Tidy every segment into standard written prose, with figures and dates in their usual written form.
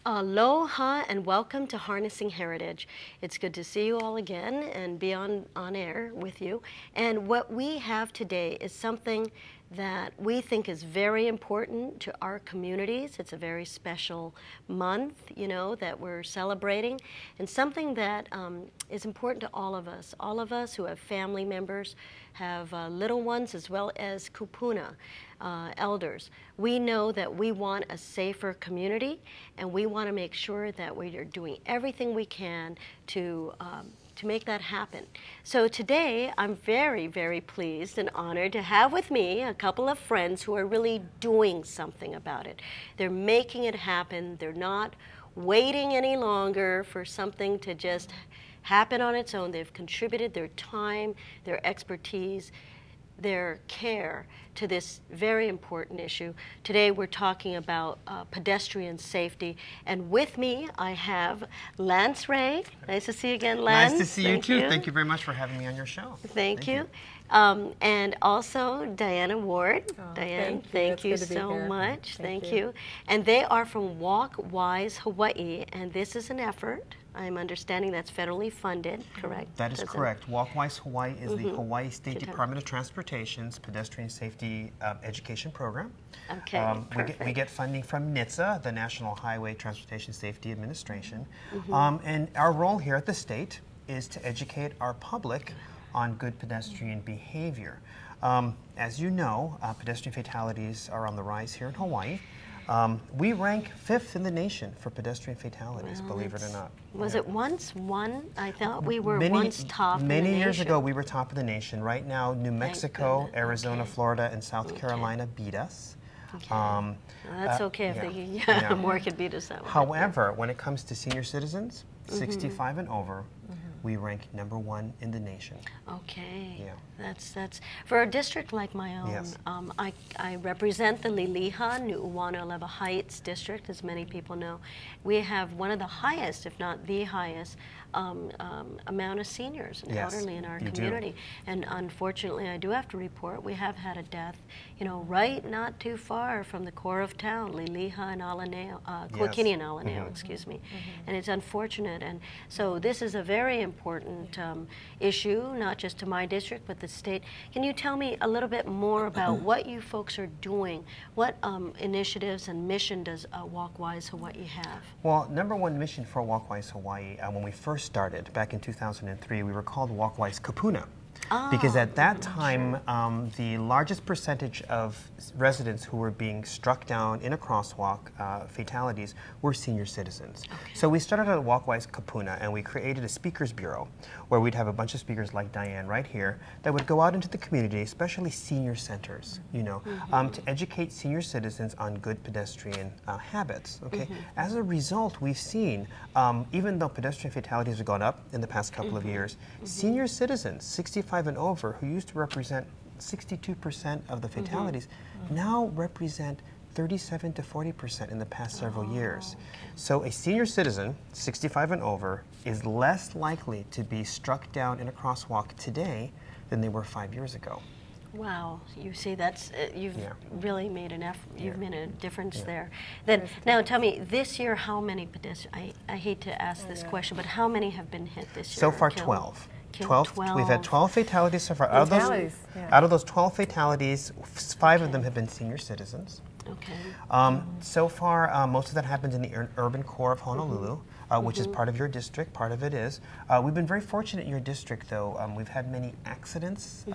Aloha and welcome to Harnessing Heritage. It's good to see you all again and be on air with you. And what we have today is something that we think is very important to our communities. It's a very special month, you know, that we're celebrating, and something that is important to all of us who have family members, have little ones, as well as kupuna, elders. We know that we want a safer community, and we want to make sure that we are doing everything we can to make that happen. So today, I'm very, very pleased and honored to have with me a couple of friends who are really doing something about it. They're making it happen. They're not waiting any longer for something to just happen on its own. They've contributed their time, their expertise, their care to this very important issue. Today we're talking about pedestrian safety, and with me I have Lance Ray. Nice to see you again, Lance. Nice to see you too. Thank you very much for having me on your show. Thank you. And also Dianne Ward. Dianne, thank you so much. Thank you. And they are from Walk-Wise Hawaii, and this is an effort, I'm understanding, that's federally funded, correct? That is correct. Walk-Wise Hawaii is the Hawaii State Department of Transportation's Pedestrian Safety Education Program. Okay, we get funding from NHTSA, the National Highway Transportation Safety Administration. And our role here at the state is to educate our public on good pedestrian behavior. As you know, pedestrian fatalities are on the rise here in Hawaii. We rank 5th in the nation for pedestrian fatalities, believe it or not. Was it once one? I thought we were once top in the Many nation. years ago, we were top of the nation. Right now, New Mexico, Arizona, Florida, and South Carolina beat us. Okay. Well, that's okay if more could beat us that way. However, when it comes to senior citizens, 65 and over, we rank #1 in the nation. Okay. Yeah. That's for a district like my own. Yes. I represent the Liliha Nu'uanu-Lewa Heights district, as many people know. We have one of the highest, if not the highest, amount of seniors and elderly in our community. And unfortunately, I do have to report we have had a death, you know, right not too far from the core of town, Liliha and Alaneo, Kuakini and Alaneo, excuse me. And it's unfortunate. And so this is a very important issue, not just to my district, but the state. Can you tell me a little bit more about what you folks are doing? What initiatives and mission does Walk-Wise Hawaii have? Well, #1 mission for Walk-Wise Hawaii, when we first started back in 2003, we were called Walk-Wise Kapuna. Because at that time, the largest percentage of residents who were being struck down in a crosswalk, fatalities, were senior citizens. So we started at Walk-Wise Kapuna, and we created a speakers bureau where we'd have a bunch of speakers like Dianne right here that would go out into the community, especially senior centers, you know, to educate senior citizens on good pedestrian habits. Okay. As a result, we've seen, even though pedestrian fatalities have gone up in the past couple of years, senior citizens, 65 and over, who used to represent 62% of the fatalities, now represent 37 to 40% in the past several years. So a senior citizen, 65 and over, is less likely to be struck down in a crosswalk today than they were 5 years ago. Wow, you see, that's you've really made an effort. You've made a difference there. Then now, tell me, this year, how many pedestrians? I hate to ask this question, but how many have been hit this year? So far, 12. 12. We've had 12 fatalities so far. Out of those 12 fatalities, 5 of them have been senior citizens. Okay. So far, most of that happens in the urban core of Honolulu, which is part of your district. Part of it is. We've been very fortunate in your district, though. We've had many accidents,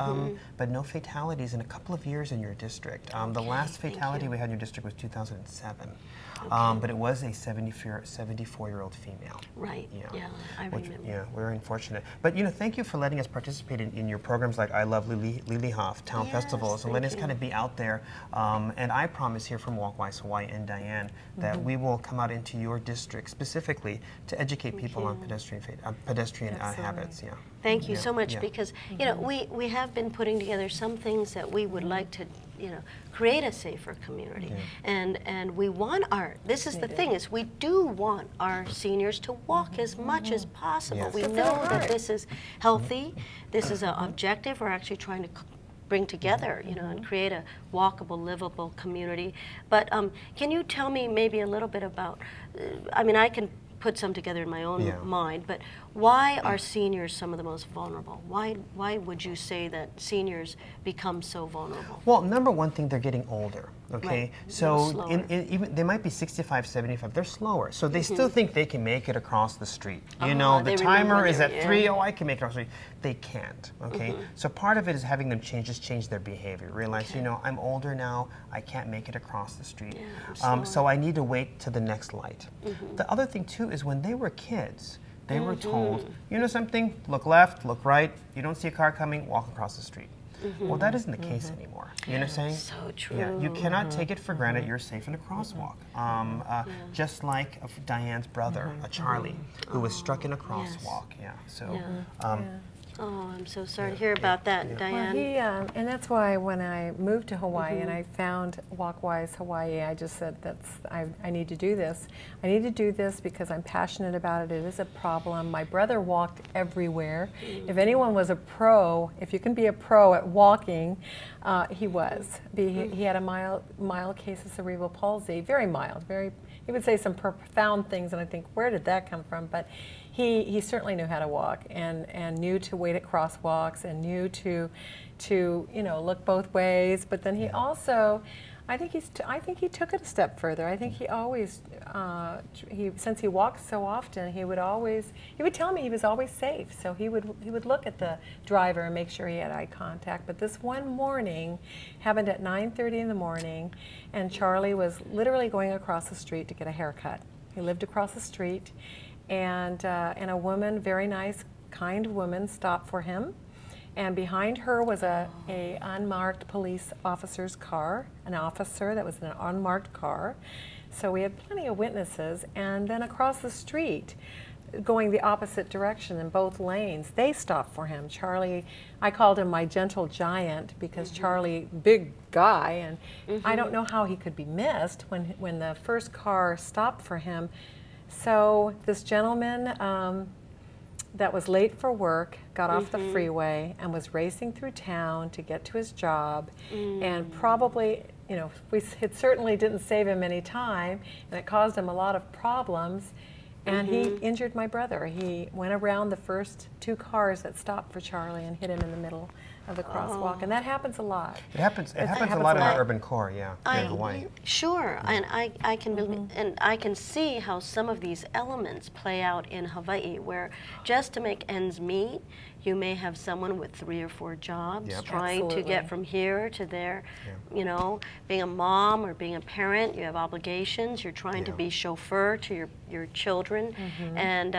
but no fatalities in a couple of years in your district. The last fatality we had in your district was 2007. But it was a 74-year-old female. Right. Yeah, I remember. Yeah, we're unfortunate. But you know, thank you for letting us participate in your programs like I Love Liliha Town Festivals, and letting us kind of be out there. And I promise here from Walk-Wise Hawaii and Dianne that we will come out into your district specifically to educate people on pedestrian habits. Yeah. Thank you so much, because you know we have been putting together some things that we would like to, you know, create a safer community, and we want this is the thing, is we do want our seniors to walk as much as possible. We know that this is healthy. This is an objective. We're actually trying to bring together, you know, and create a walkable, livable community. But can you tell me maybe a little bit about, I mean, I can put some together in my own mind, but why are seniors some of the most vulnerable? Why would you say that seniors become so vulnerable? Well, number one thing, they're getting older, okay? Right. So even they might be 65, 75, they're slower. So they still think they can make it across the street. You know, the timer is at 3, oh, I can make it across the street. They can't, okay? So part of it is having them change their behavior. Realize, you know, I'm older now, I can't make it across the street. So I need to wait to the next light. The other thing too is when they were kids, they were told, you know something, look left, look right, you don't see a car coming, walk across the street. Well, that isn't the case anymore. You know what I'm saying? So true. Yeah, you cannot take it for granted you're safe in a crosswalk. Just like Diane's brother, Charlie, who was struck in a crosswalk. Yeah. So. Oh, I'm so sorry to hear about that, Dianne. Well, and that's why when I moved to Hawaii and I found Walkwise Hawaii, I just said, I need to do this. I need to do this because I'm passionate about it. It is a problem. My brother walked everywhere. If anyone was a pro, if you can be a pro at walking, he was. He had a mild case of cerebral palsy, very mild, he would say some profound things, and I think, where did that come from? But he certainly knew how to walk and knew to wait at crosswalks and knew to you know, look both ways. But then he also, I think he took it a step further. I think he always since he walked so often, he would tell me he was always safe. So he would look at the driver and make sure he had eye contact. But this one morning happened at 9:30 in the morning, and Charlie was literally going across the street to get a haircut. He lived across the street. And a woman, very nice, kind woman, stopped for him. And behind her was a unmarked police officer's car, an officer that was in an unmarked car. So we had plenty of witnesses. And then across the street, going the opposite direction in both lanes, they stopped for him. Charlie, I called him my gentle giant because Charlie, big guy, and I don't know how he could be missed when the first car stopped for him. So this gentleman that was late for work got off the freeway and was racing through town to get to his job, and probably, you know, it certainly didn't save him any time, and it caused him a lot of problems, and he injured my brother. He went around the first 2 cars that stopped for Charlie and hit him in the middle of the crosswalk, and that happens a lot. It happens a lot in our urban core, in Hawaii. Sure, and I can believe, and I can see how some of these elements play out in Hawaii, where just to make ends meet, you may have someone with 3 or 4 jobs trying to get from here to there. You know, being a mom or being a parent, you have obligations. You're trying to be chauffeur to your children, and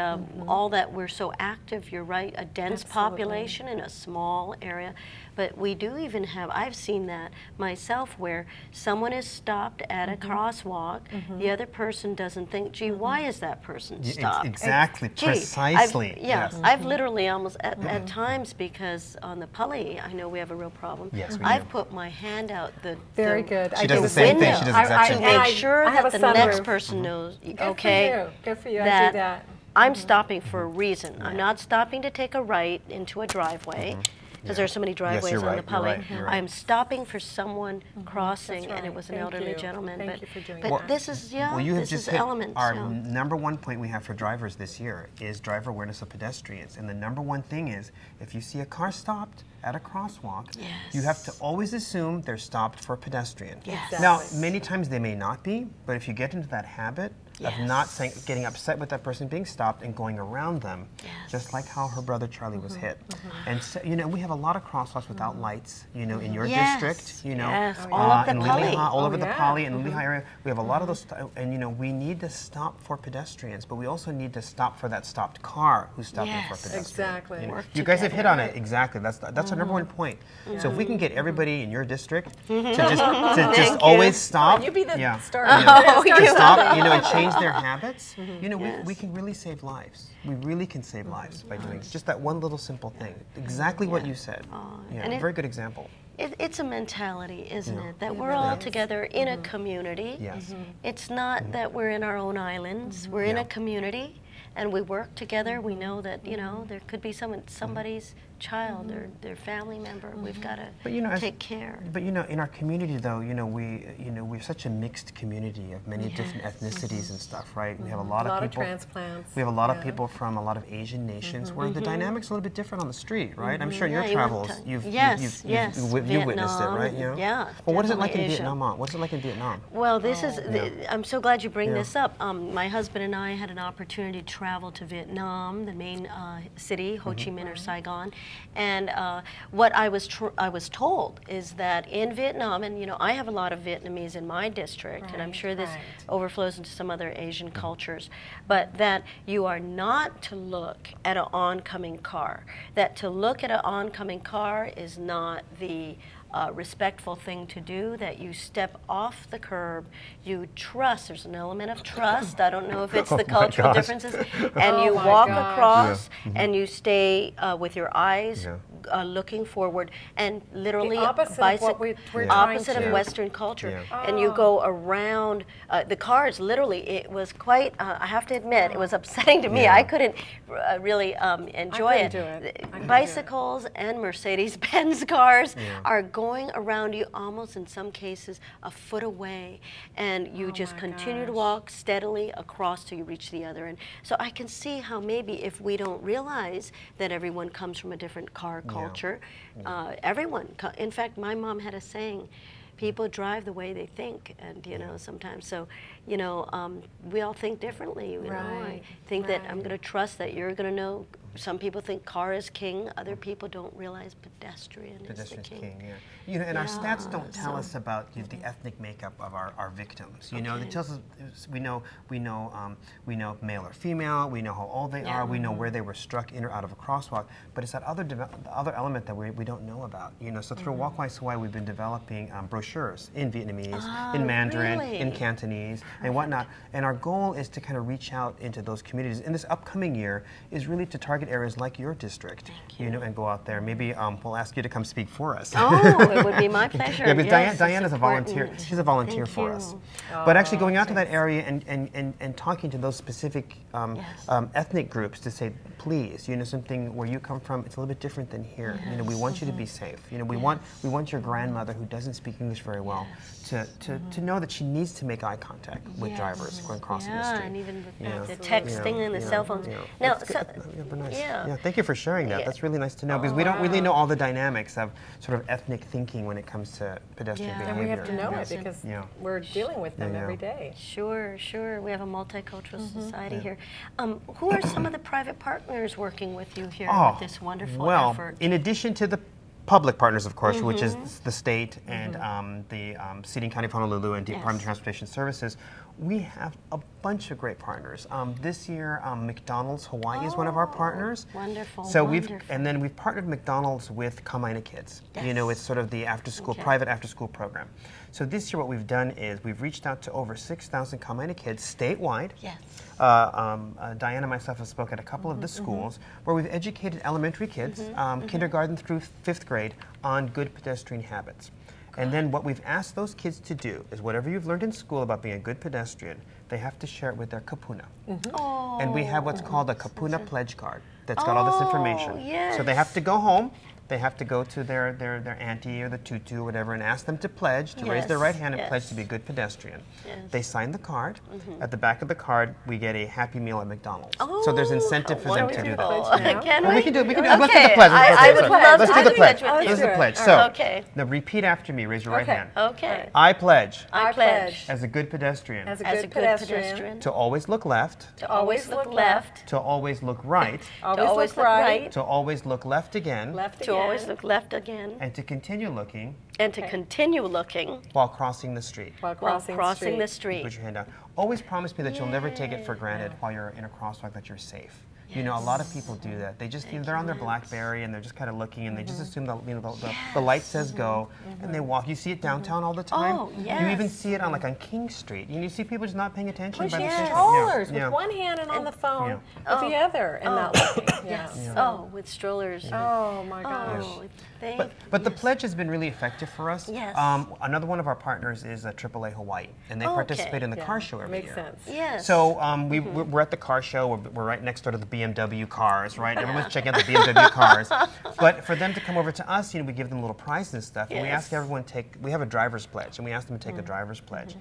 all that. We're so active. You're right. A dense population in a small area. But we do even have, I've seen that myself, where someone is stopped at a crosswalk, the other person doesn't think, gee, why is that person stopped? Exactly, precisely. I've literally almost, at times, because on the Pali, I know we have a real problem, I've put my hand out the Very good. She does the same thing, she does exactly to make sure that the next person knows, okay, good for you, I do that. I'm stopping for a reason. I'm not stopping to take a right into a driveway, because there are so many driveways on the Pali. I'm stopping for someone crossing, and it was an elderly gentleman. Thank you for doing that. But this is, this is elements. Our number one point we have for drivers this year is driver awareness of pedestrians. And the number one thing is, if you see a car stopped at a crosswalk, you have to always assume they're stopped for pedestrian. Now, many times they may not be, but if you get into that habit of not getting upset with that person being stopped and going around them, just like how her brother Charlie was hit. And so, you know, we have a lot of crosswalks without lights, you know, in your district, you know, all in Liliha, all over the Pali and Liliha area. We have a lot of those, and you know, we need to stop for pedestrians, but we also need to stop for that stopped car who's stopping for pedestrians. Exactly. You know, you guys have hit on it, exactly. That's our number one point. So if we can get everybody in your district to just always stop, you be the star. Stop, you know, and change their habits, you know, we can really save lives. We really can save lives by doing just that one little simple thing. Exactly what you said. And very good example. It's a mentality, isn't it? That we're all together in a community. It's not that we're in our own islands. We're in a community, and we work together. We know that, you know, there could be somebody's child or their family member. We've got to take care. But in our community, though, we're such a mixed community of many different ethnicities and stuff, right? We have a lot of people. Transplants. We have a lot of people from a lot of Asian nations, where the dynamic's a little bit different on the street, right? I'm sure your travels, you've witnessed it, right? Yeah. Well, what is it like in Vietnam? What is it like in Vietnam? Well, this is. I'm so glad you bring this up. My husband and I had an opportunity to travel to Vietnam, the main city, Ho Chi Minh or Saigon, and what I was told is that in Vietnam, and I have a lot of Vietnamese in my district, and I'm sure this overflows into some other Asian cultures, but that you are not to look at an oncoming car. That to look at an oncoming car is not the respectful thing to do, that you step off the curb, you trust, there's an element of trust, I don't know if it's the cultural differences, and you walk across and you stay with your eyes looking forward, and literally opposite of Western culture, and you go around the cars. Literally, it was quite, I have to admit, it was upsetting to me. I couldn't really enjoy it. Bicycles and Mercedes-Benz cars are going around you, almost in some cases a foot away, and you just continue to walk steadily across till you reach the other end. So I can see how maybe if we don't realize that everyone comes from a different car culture, everyone, in fact, my mom had a saying, people drive the way they think, and sometimes, so we all think differently. I think that I'm going to trust that you're going to know. Some people think car is king. Other people don't realize pedestrian is the king. And our stats don't tell us about the ethnic makeup of our victims. It tells us we know male or female. We know how old they are. We know where they were struck in or out of a crosswalk. But it's that other element that we don't know about. So through Walkwise Hawaii, we've been developing brochures in Vietnamese, in Mandarin, in Cantonese, and whatnot. And our goal is to kind of reach out into those communities. In this upcoming year, is really to target areas like your district, and go out there. Maybe we'll ask you to come speak for us. Oh, it would be my pleasure. But Dianne is a volunteer. She's a volunteer for us. But actually going out to that area and talking to those specific ethnic groups to say, please, something where you come from, it's a little bit different than here. We want you to be safe. We want your grandmother who doesn't speak English very well to know that she needs to make eye contact with drivers going crossing the street. And even with the texting and the cell phones. Now, thank you for sharing that. That's really nice to know, because we don't really know all the dynamics of sort of ethnic thinking when it comes to pedestrian behavior. And we have to know it because we're dealing with them every day. Sure. We have a multicultural society here. Who are some of the private partners working with you here with this wonderful effort? In addition to the public partners, of course, which is the state and the City and County of Honolulu and Department of Transportation Services, we have a bunch of great partners. This year, McDonald's Hawaii is one of our partners. Wonderful. So we've partnered McDonald's with Kamaina Kids. It's sort of the after-school private after-school program. So this year, what we've done is we've reached out to over 6,000 Kamaina Kids statewide. Yes. Dianne and myself have spoken at a couple of the schools where we've educated elementary kids, kindergarten through 5th grade, on good pedestrian habits. And then what we've asked those kids to do is whatever you've learned in school about being a good pedestrian, they have to share it with their kapuna. And we have what's called a kapuna pledge card that's got all this information. So they have to go home. They have to go to their auntie or the tutu or whatever and ask them to pledge, to raise their right hand and pledge to be a good pedestrian. They sign the card. At the back of the card, we get a Happy Meal at McDonald's. So there's incentive for them to do that. Can we? We can do it. Let's do the pledge. I would love to do the pledge with you. Let's do the pledge. So, now repeat after me. Raise your right hand. Okay. I pledge. I pledge. As a good pedestrian. As a good pedestrian. To always look left. To always look left. To always look right. To always look right. To always look left again. To always look left again. And to continue looking. And to continue looking. While crossing the street. While crossing the street. Put your hand down. Always promise me that you'll never take it for granted while you're in a crosswalk that you're safe. A lot of people do that. They just, they're on their BlackBerry and they're just kind of looking and they just assume that, the light says go and they walk. You see it downtown all the time. Oh, yes. You even see it on King Street. You see people just not paying attention. Pushing strollers with one hand and on the phone with the other and not looking. With strollers. Oh my gosh. But the pledge has been really effective for us. Yes. Another one of our partners is AAA Hawaii, and they participate in the car show every year. Makes sense. Yes. So we're at the car show. We're right next door to the BMW cars, right? Everyone's checking out the BMW cars. But for them to come over to us, we give them little prizes and stuff. And we ask everyone we have a driver's pledge, and we ask them to take a driver's pledge.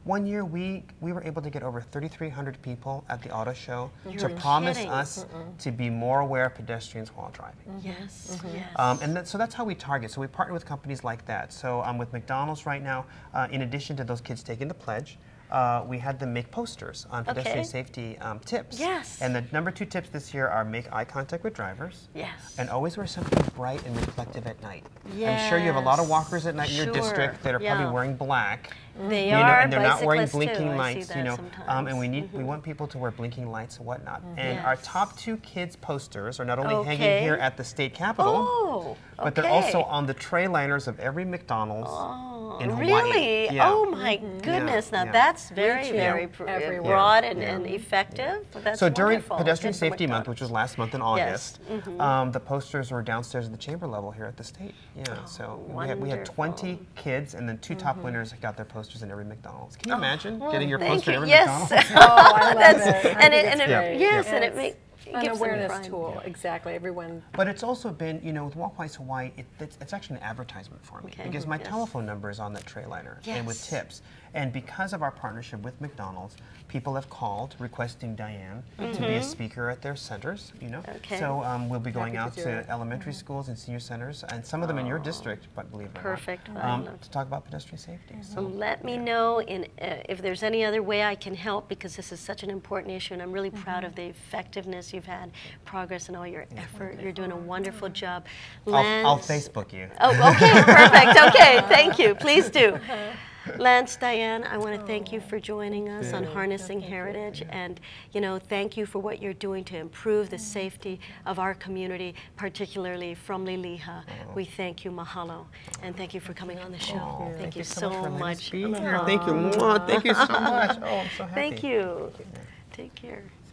One year, we were able to get over 3,300 people at the auto show to promise us to be more aware of pedestrians while driving. Yes, yes. And so that's how we target. So we partner with companies like that. So with McDonald's right now, in addition to those kids taking the pledge, we had them make posters on pedestrian safety tips. Yes. And the number 2 tips this year are make eye contact with drivers. Yes. And always wear something bright and reflective at night. Yes. I'm sure you have a lot of walkers at night in your district that are probably wearing black. They are, and they're not wearing blinking too. lights, and we want people to wear blinking lights and whatnot. And our top 2 kids posters are not only hanging here at the state capitol, but they're also on the tray liners of every McDonald's in Hawaii. Really? Yeah. Oh my goodness! Now that's very, very broad and effective. That's so during wonderful. Pedestrian Safety Month, which was last month in August, the posters were downstairs at the chamber level here at the state. Yeah, so we had 20 kids, and then 2 top winners got their posters in every McDonald's. Can you imagine getting your poster in every McDonald's? Oh, I love it. And it makes an awareness tool. Exactly, everyone. But it's also been, with Walkwise Hawaii, it's actually an advertisement for me because my telephone number is on that tray liner and with tips. And because of our partnership with McDonald's, people have called requesting Dianne to be a speaker at their centers, So we'll be going out to elementary schools and senior centers, and some of them in your district, but believe it or not, to talk about pedestrian safety. So let me know if there's any other way I can help, because this is such an important issue, and I'm really proud of the effectiveness you've had, progress, and all your effort. You're doing a wonderful job. I'll Facebook you. Oh, okay, perfect. Okay, thank you. Please do. Lance, Dianne, I want to thank you for joining us on Harnessing Heritage, and thank you for what you're doing to improve the safety of our community, particularly from Liliha. We thank you, mahalo, and thank you for coming on the show. Thank you so much. Thank you. Thank you so much. Oh, I'm so happy. Thank you. Take care.